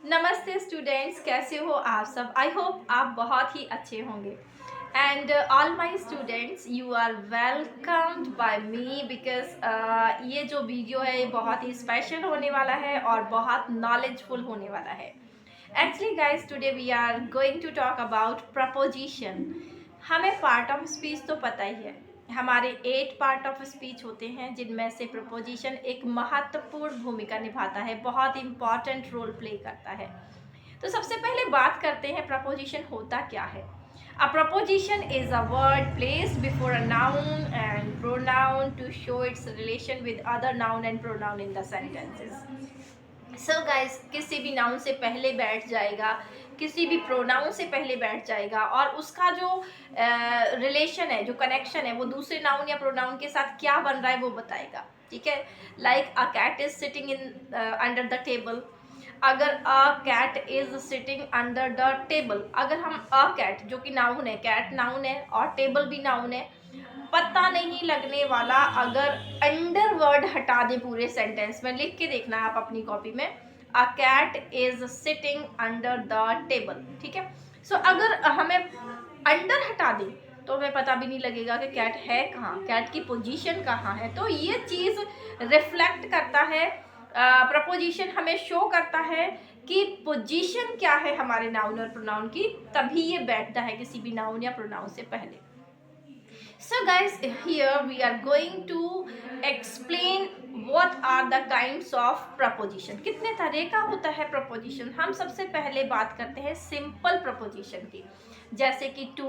नमस्ते स्टूडेंट्स, कैसे हो आप सब। आई होप आप बहुत ही अच्छे होंगे। And all my students, you are welcomed by me because ये जो वीडियो है ये बहुत ही स्पेशल होने वाला है और बहुत नॉलेजफुल होने वाला है। Actually guys, today we are going to talk about preposition. हमें पार्ट ऑफ स्पीच तो पता ही है, हमारे 8 पार्ट ऑफ स्पीच होते हैं जिनमें से प्रपोजिशन एक महत्वपूर्ण भूमिका निभाता है, बहुत इंपॉर्टेंट रोल प्ले करता है। तो सबसे पहले बात करते हैं प्रपोजिशन होता क्या है। A preposition is a word placed before a noun and pronoun to show its relation with other noun and pronoun in the sentences. So guys, किसी भी नाउन से पहले बैठ जाएगा, किसी भी प्रोनाउन से पहले बैठ जाएगा और उसका जो रिलेशन है, जो कनेक्शन है, वो दूसरे नाउन या प्रोनाउन के साथ क्या बन रहा है वो बताएगा। ठीक है, like a cat is sitting in under the table. अगर a cat is sitting under the table, अगर हम अ कैट, जो कि नाउन है, कैट नाउन है और टेबल भी नाउन है, पता नहीं लगने वाला अगर अंडर वर्ड हटा दें पूरे सेंटेंस में। लिख के देखना है आप अपनी कॉपी में, a cat is sitting under the table. ठीक है, सो अगर हमें अंडर हटा दें तो हमें पता भी नहीं लगेगा कि कैट है कहाँ, कैट की पोजीशन कहाँ है। तो ये चीज़ रिफ्लेक्ट करता है, प्रपोजिशन हमें शो करता है कि पोजीशन क्या है हमारे नाउन और प्रोनाउन की, तभी ये बैठता है किसी भी नाउन या प्रोनाउन से पहले। So guys, here we are going to explain what are the kinds of preposition। कितने तरह का होता है प्रपोजिशन। हम सबसे पहले बात करते हैं सिंपल प्रपोजिशन की, जैसे कि to,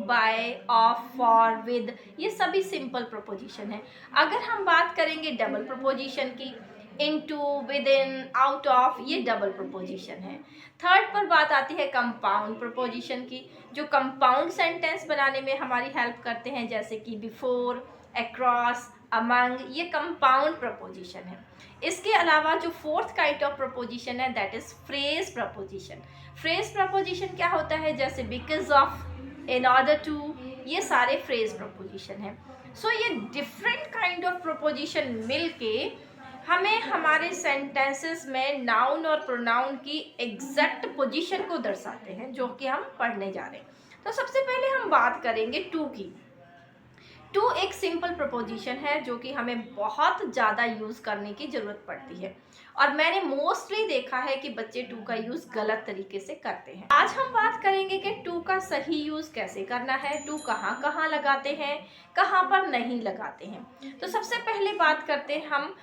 by, of, for, with, ये सभी सिंपल प्रपोजिशन है। अगर हम बात करेंगे डबल प्रपोजिशन की, into, with in, out of, ये डबल प्रपोजिशन है। थर्ड पर बात आती है कंपाउंड प्रपोजिशन की, जो कंपाउंड सेंटेंस बनाने में हमारी हेल्प करते हैं, जैसे कि बिफोर, अक्रॉस, अमंग, ये कंपाउंड प्रपोजिशन है। इसके अलावा जो फोर्थ काइंड ऑफ प्रपोजिशन है that is phrase preposition. Phrase preposition क्या होता है, जैसे because of, in order to, ये सारे फ्रेज प्रपोजिशन है। सो ये डिफरेंट काइंड ऑफ प्रपोजिशन मिलके हमें हमारे सेंटेंसेस में नाउन और प्रोनाउन की एग्जैक्ट पोजीशन को दर्शाते हैं, जो कि हम पढ़ने जा रहे हैं। तो सबसे पहले हम बात करेंगे टू की। टू एक सिंपल प्रपोजिशन है जो कि हमें बहुत ज़्यादा यूज़ करने की ज़रूरत पड़ती है और मैंने मोस्टली देखा है कि बच्चे टू का यूज़ गलत तरीके से करते हैं। आज हम बात करेंगे कि टू का सही यूज़ कैसे करना है, टू कहाँ कहाँ लगाते हैं, कहाँ पर नहीं लगाते हैं। तो सबसे पहले बात करते हैं हम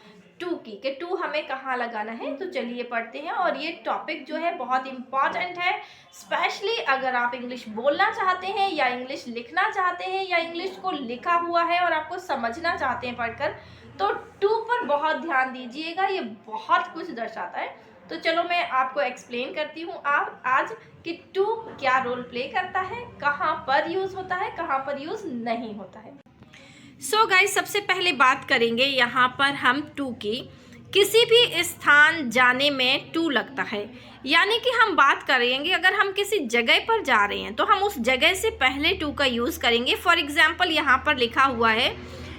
टू की, कि टू हमें कहाँ लगाना है। तो चलिए पढ़ते हैं, और ये टॉपिक जो है बहुत इम्पॉर्टेंट है, स्पेशली अगर आप इंग्लिश बोलना चाहते हैं या इंग्लिश लिखना चाहते हैं या इंग्लिश को लिखा हुआ है और आपको समझना चाहते हैं पढ़कर, तो टू पर बहुत ध्यान दीजिएगा, ये बहुत कुछ दर्शाता है। तो चलो मैं आपको एक्सप्लेन करती हूँ आप आज कि टू क्या रोल प्ले करता है, कहाँ पर यूज़ होता है, कहाँ पर यूज़ नहीं होता है। सो गाइस, सबसे पहले बात करेंगे यहाँ पर हम टू की। किसी भी स्थान जाने में टू लगता है, यानी कि हम बात करेंगे अगर हम किसी जगह पर जा रहे हैं तो हम उस जगह से पहले टू का यूज़ करेंगे। फॉर एग्जाम्पल यहाँ पर लिखा हुआ है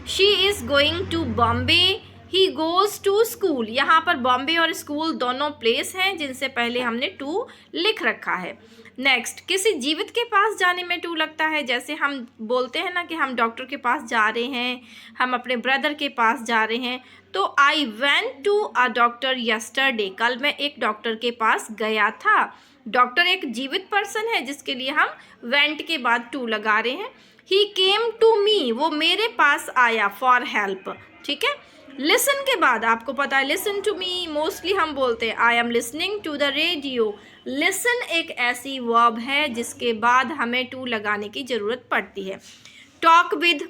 she is going to Bombay, he goes to school. यहाँ पर बॉम्बे और स्कूल दोनों प्लेस हैं जिनसे पहले हमने टू लिख रखा है। नेक्स्ट, किसी जीवित के पास जाने में टू लगता है, जैसे हम बोलते हैं ना कि हम डॉक्टर के पास जा रहे हैं, हम अपने ब्रदर के पास जा रहे हैं, तो I went to a doctor yesterday, कल मैं एक डॉक्टर के पास गया था। डॉक्टर एक जीवित पर्सन है जिसके लिए हम वेंट के बाद टू लगा रहे हैं। ही केम टू मी, वो मेरे पास आया फॉर हेल्प। ठीक है, लिसन के बाद आपको पता है लिसन टू मी मोस्टली हम बोलते हैं I am listening to the radio. Listen एक ऐसी वर्ब है जिसके बाद हमें टू लगाने की ज़रूरत पड़ती है। टॉक विद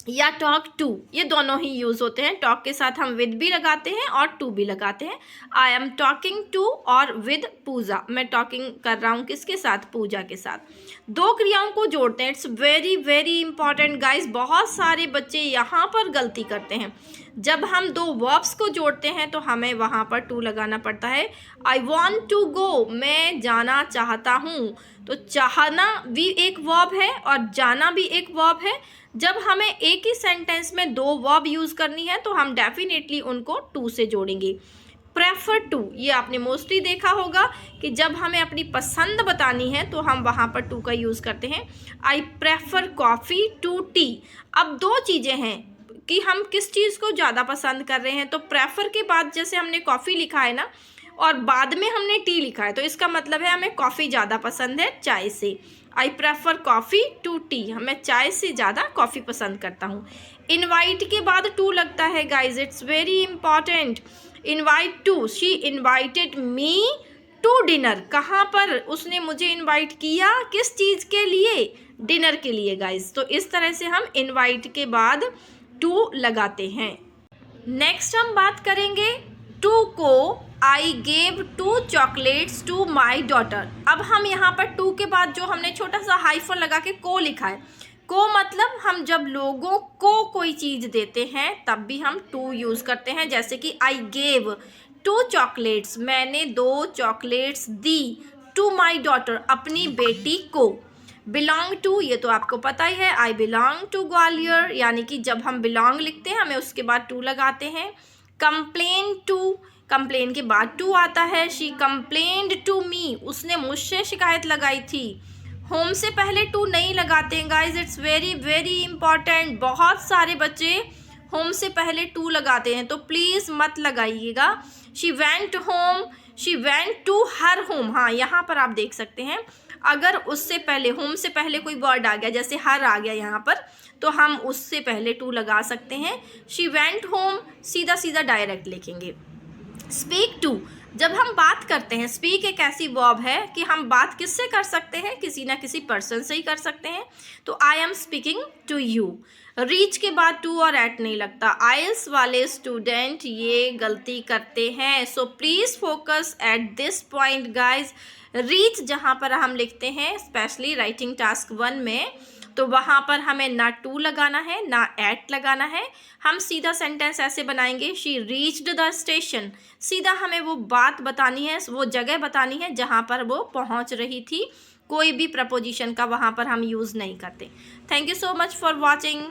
या टॉक टू, ये दोनों ही यूज़ होते हैं। टॉक के साथ हम विद भी लगाते हैं और टू भी लगाते हैं। आई एम टॉकिंग टू और विद पूजा, मैं टॉकिंग कर रहा हूँ किसके साथ, पूजा के साथ। दो क्रियाओं को जोड़ते हैं, it's very very important guys. बहुत सारे बच्चे यहाँ पर गलती करते हैं, जब हम दो वर्ब्स को जोड़ते हैं तो हमें वहाँ पर टू लगाना पड़ता है। आई वॉन्ट टू गो, मैं जाना चाहता हूँ, तो चाहना भी एक वर्ब है और जाना भी एक वर्ब है। जब हमें एक ही सेंटेंस में दो वर्ब यूज़ करनी है तो हम डेफिनेटली उनको टू से जोड़ेंगे। प्रेफर टू, ये आपने मोस्टली देखा होगा कि जब हमें अपनी पसंद बतानी है तो हम वहाँ पर टू का यूज़ करते हैं। I prefer coffee to tea. अब दो चीज़ें हैं कि हम किस चीज़ को ज़्यादा पसंद कर रहे हैं। तो प्रेफर के बाद जैसे हमने कॉफ़ी लिखा है ना, और बाद में हमने टी लिखा है, तो इसका मतलब है हमें कॉफ़ी ज़्यादा पसंद है चाय से। I prefer coffee to tea, हमें चाय से ज़्यादा कॉफ़ी पसंद करता हूँ। इनवाइट के बाद टू लगता है guys, it's very important. Invite to, she invited me to dinner. कहाँ पर उसने मुझे इनवाइट किया, किस चीज़ के लिए, डिनर के लिए गाइज। तो इस तरह से हम इनवाइट के बाद टू लगाते हैं। नेक्स्ट हम बात करेंगे टू को। I gave 2 chocolates to my daughter. अब हम यहाँ पर टू के बाद जो हमने छोटा सा हाइफन लगा के को लिखा है, को मतलब हम जब लोगों को कोई चीज़ देते हैं तब भी हम टू यूज़ करते हैं। जैसे कि आई गेव 2 चॉकलेट्स, मैंने 2 चॉकलेट्स दी, टू माई डॉटर, अपनी बेटी को। बिलोंग टू, ये तो आपको पता ही है, आई बिलोंग टू ग्वालियर, यानी कि जब हम बिलोंग लिखते हैं हमें उसके बाद टू लगाते हैं। कंप्लेन टू, कंप्लेन के बाद टू आता है। शी कंप्लेन्ड टू मी, उसने मुझसे शिकायत लगाई थी। होम से पहले टू नहीं लगाते हैं guys, it's very very important. बहुत सारे बच्चे होम से पहले टू लगाते हैं, तो प्लीज़ मत लगाइएगा। She went home, she went to her home. हाँ, यहाँ पर आप देख सकते हैं, अगर उससे पहले, होम से पहले कोई वर्ड आ गया, जैसे हर आ गया यहाँ पर, तो हम उससे पहले टू लगा सकते हैं। शी वेंट होम सीधा सीधा डायरेक्ट लिखेंगे। स्पीक टू, जब हम बात करते हैं, स्पीक एक ऐसी वर्ब है कि हम बात किससे कर सकते हैं, किसी ना किसी पर्सन से ही कर सकते हैं। तो I am speaking to you. Reach के बाद टू और एट नहीं लगता। आइल्स वाले स्टूडेंट ये गलती करते हैं, so please focus at this point guys. Reach जहाँ पर हम लिखते हैं, स्पेशली राइटिंग टास्क 1 में, तो वहाँ पर हमें ना टू लगाना है ना एट लगाना है। हम सीधा सेंटेंस ऐसे बनाएंगे, शी रीच्ड द स्टेशन। सीधा हमें वो बात बतानी है, वो जगह बतानी है जहाँ पर वो पहुँच रही थी। कोई भी प्रपोजिशन का वहाँ पर हम यूज़ नहीं करते। Thank you so much for watching.